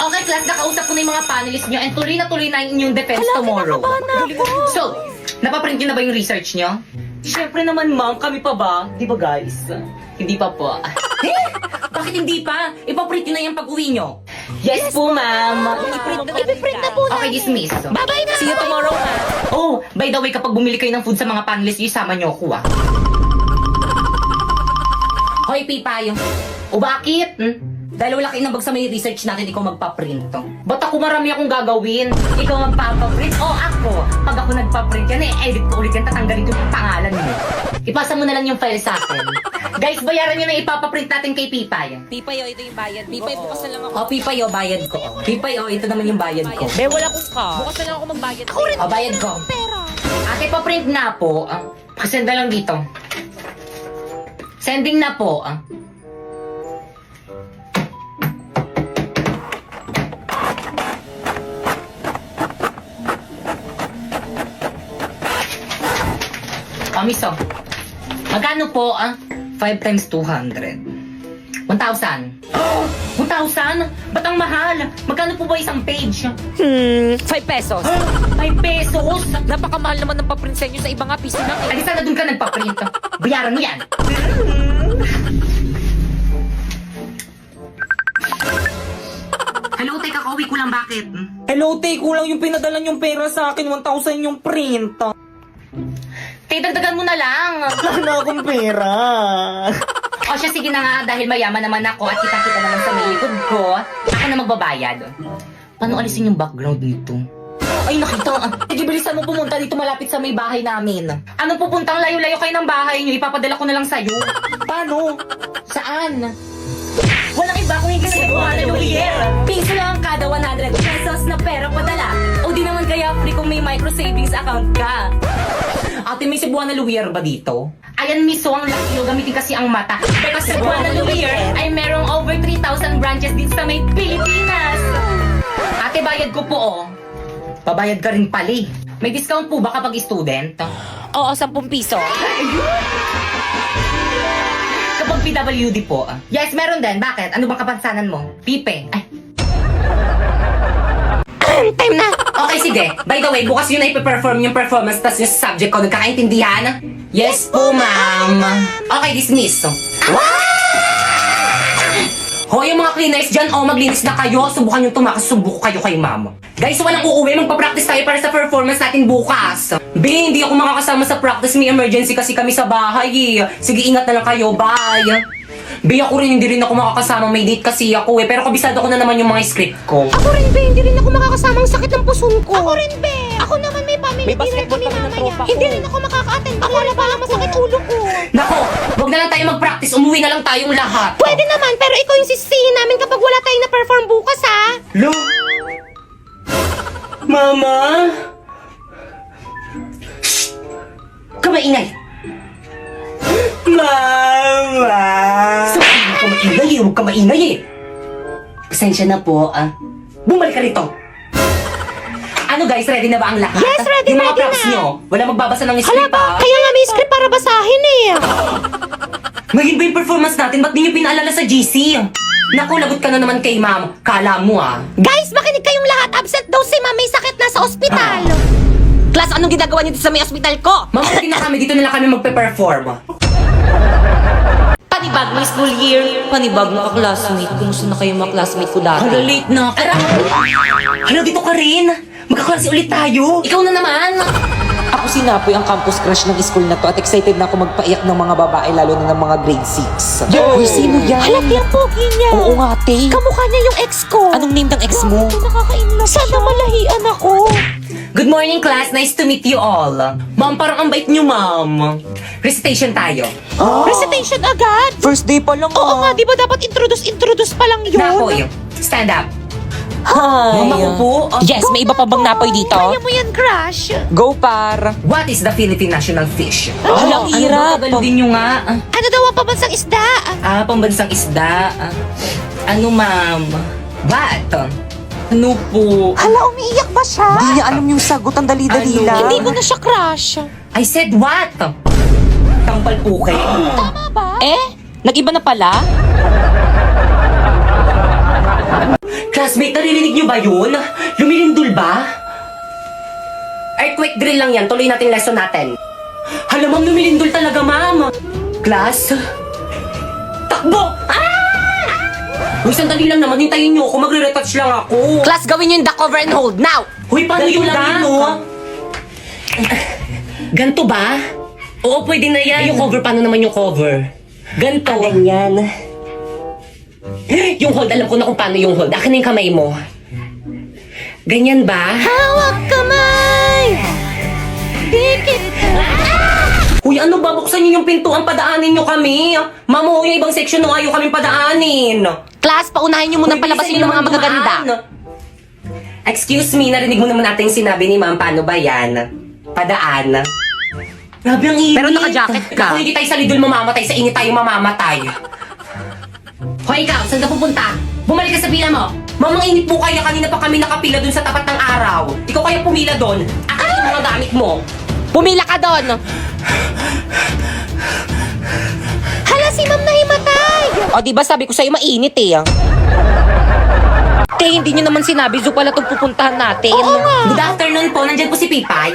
Okay, class, nakausap ko na yung mga panelists nyo and tuloy na yung inyong defense tomorrow. So, napaprint nyo na ba yung research nyo? Siyempre naman, ma'am. Kami pa ba? Di ba, guys? Hindi pa po. Bakit hindi pa? Ipaprint nyo na yung pag-uwi nyo. Yes po, ma'am. Ipiprint na po Okay, dismiss. Bye-bye na! See you tomorrow, ma'am. Oh, by the way, kapag bumili kayo ng food sa mga panelists, isama nyo ako, ah. Hoy, Pipay. O bakit? Dahil wala kayo nabag sa may research natin, ikaw magpa-print. Ba't ako marami akong gagawin? Ikaw magpapaprint o ako? Pag ako nagpa-print yan, edit ko ulit yan, tatanggalin ko yung pangalan mo. Ipasa mo na lang yung file sa akin. Guys, bayaran nyo na ipapaprint natin kay Pipay. Pipay, ito yung bayad. Pipay, bukas na lang ako. O, Pipay, bayad ko. Pipay, ito naman yung bayad ko. Be, wala kong ka. Bukas na lang ako magbayad. Ako rin O, bayad ko. pera. Ate, pa-print na po. Pasend na lang dito. Sending na po. Miso. Magkano po, 5 times 200. 1,000. 1,000? Ba't ang mahal? Magkano po ba isang page? 5 pesos. 5 pesos? Napakamahal naman ng paprint sa inyo sa ibang piso lang eh. Alisa na dun ka nagpa-print. Bayaran mo yan. Hello, teka, kauwi ko lang, bakit? Hello, te, kulang yung pinadala yung pera sa akin, 1,000 yung print. Te, dagdagan mo na lang. Wala na akong pera. O siya, sige na nga, dahil mayaman naman ako at kita-kita naman sa may likod ko, ako na magbabayad. Paano alisin yung background nito? Ay, nakita. Sige, bilisan mo pumunta dito malapit sa may bahay namin. Anong pupuntang layo-layo kayo ng bahay nyo? Ipapadala ko na lang sa'yo. Paano? Saan? Walang iba kung hindi kasi buwan ng year. Piso lang kada 100 pesos na pera padala. O di naman kaya free kung may micro savings account ka. Ate, may Cebuana Luwier ba dito? Ayan, miso, ang laki nyo. Gamitin kasi ang mata. Pero Cebuana Luwier ay merong over 3,000 branches din sa may Pilipinas. Ate, bayad ko po, oh. Pabayad ka rin pali. May discount po ba kapag student? Oo, 10 piso. Kapag PWD po. Yes, meron din. Bakit? Ano bang kapansanan mo? Pipe. Ay. Time na! Okay, sige. By the way, bukas yun na ipe-perform yung performance tas yung subject ko. Nagkakaintindihan? Yes po, ma'am. Okay, dismiss. Hoy, yung mga cleaners dyan, maglinis na kayo. Subukan yung tumakas. Subuko kayo kay ma'am. Guys, walang uuwi. Magpa-practice tayo para sa performance natin bukas. B, hindi ako makakasama sa practice. May emergency kasi kami sa bahay eh. Sige, ingat na lang kayo. Bye. B, ako rin, hindi rin ako makakasama. May date kasi ako eh. Pero kabisado ko na naman yung mga script ko. Ako rin, be. Hindi rin ako makakasama ang sakit ng puson ko. Ako rin, be. Ako naman may family May dinner basketball kami kami ng mamaya. tropa ko. Hindi rin ako makaka-attend. Ako wala pala masakit ulo ko. Nako, wag na lang tayo mag-practice. Umuwi na lang tayong lahat. Pwede naman, pero ikaw yung sisihin namin kapag wala tayong na-perform bukas, ha? Lo? Mama? Kamaingay. Mama? Sabihin ko maingay eh. Huwag ka maingay eh. Pasensya na po, Bumalik ka rito. Ano guys, ready na ba ang lahat? Yes, ready, yung mga ready props na. nyo, wala magbabasa ng Hala script ba? Kaya nga may script para basahin eh. Ngayon ba yung performance natin? Ba't di nyo pinaalala sa GC? Naku, lagot ka na naman kay ma'am. Kala mo Guys, makinig kayong lahat. Absent daw si ma'am. May sakit na sa ospital. Class, anong ginagawa niyo dito sa may ospital ko? Ma'am, okay na kami. Dito na lang kami magpe-perform. Panibag ng school year. Panibag na ka-classmate. Kumusta na kayo mga classmate ko dati? Hala, late na. Hala, dito ka rin. Magkaklase ulit tayo. Ikaw na naman. Ako si Napoy, ang campus crush ng school na to at excited na ako magpaiyak ng mga babae lalo na ng mga grade 6. Uy, sino yan? Hala, ang pogi niya. Oo nga, te. Kamukha niya yung ex ko. Anong name ng ex mo? Nakaka-inlove siya. Sana malahian ako. Good morning, class. Nice to meet you all. Ma'am, parang ang bait nyo, ma'am. Recitation tayo. Recitation agad. First day pa lang Oo nga, di ba dapat introduce pa lang yun? Napoy, stand up. Hi. Ma'am, ako po. Yes, may iba pa bang Napoy dito? Kaya mo yan, crush. Go, par. What is the Philippine national fish? Hala, ang hirap. Tagalogin nyo nga. Ano daw ang pambansang isda? Pambansang isda. Ano, ma'am? What? Ano po? Hala, umiiyak ba siya? Hindi niya alam yung sagot, ang dali-dali Ano? lang. Hindi mo na siya crush. I said what? Tampal po kayo. Tama ba? Eh? Nag-iba na pala? Classmate, naririnig niyo ba yun? Lumilindol ba? Earthquake drill lang yan. Tuloy natin lesson natin. Hala, ma'am, lumilindol talaga, ma'am. Class? Takbo! Uy, sandali lang naman. Hintayin niyo ako. Magre-retouch lang ako. Class, gawin nyo yung duck over and hold. Now! Uy, paano yung lang no? Ganto ba? Oo, pwede na yan. Yung cover, paano naman yung cover? Ganto. Ganyan. Yung hold, alam ko na kung paano yung hold. Akin na yung kamay mo. Ganyan ba? Hawak kamay! Dikit! Uy, ano ba? Buksan niyo yung pintuan. Padaanin niyo kami. Ma'am, yung ibang section no, ayaw kaming padaanin. Class, paunahin nyo munang palabasin yung mga magaganda. Excuse me, narinig mo naman natin yung sinabi ni ma'am. Paano ba yan? Padaan. Grabe ang init. Pero naka-jacket ka. Kung hindi tayo sa lidol mamamatay, sa init tayo mamamatay. Hoy, ikaw, saan ka pupunta? Bumalik ka sa pila mo. Mamang init po kaya kanina pa kami nakapila dun sa tapat ng araw. Ikaw kaya pumila dun. Akin yung mga gamit mo. Pumila ka doon. Hala, si ma'am nahimatay! O, di ba sabi ko sa'yo mainit eh. Te, hindi nyo naman sinabi, Zoo pala itong pupuntahan natin. Good afternoon po, nandyan po si Pipay.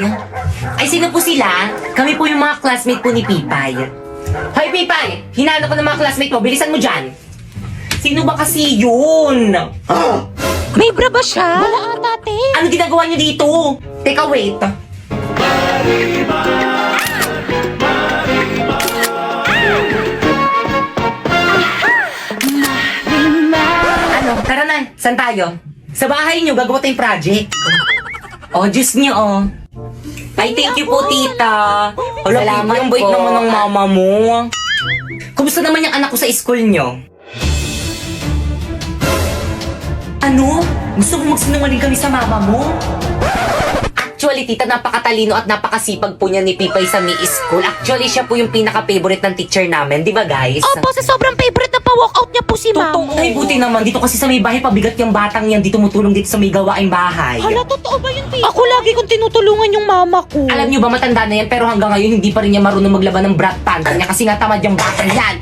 Ay, sino po sila? Kami po yung mga classmate po ni Pipay. Hoy, Pipay! Hinahanap ko ng mga classmate mo, bilisan mo dyan. Sino ba kasi yun? May bra ba siya? Wala ata, te. Ano ginagawa niyo dito? Teka, wait. Ano? Tara na. Saan tayo? Sa bahay niyo, gagawa tayong project. Oh, Diyos niyo, oh. Ay, thank you po, tita. Hala, Salamat ang bait po. naman ng mama mo. Kumusta naman yung anak ko sa school niyo? Ano? Gusto mo magsinungaling kami sa mama mo? Actually, tita, napakatalino at napakasipag po niya ni Pipay sa Mi School. Actually, siya po yung pinaka-favorite ng teacher namin. Di ba, guys? Opo, sa sobrang favorite na pa-walkout niya po si ma'am. Totoo. Ay, buti naman. Dito kasi sa may bahay, pabigat yung batang yan. Dito tumutulong dito sa may gawaing bahay. Hala, totoo ba yun, te? Ako lagi kong tinutulungan yung mama ko. Alam niyo ba, matanda na yan, pero hanggang ngayon hindi pa rin niya marunong maglaban ng brat pants niya kasi nga tamad yung batang yan.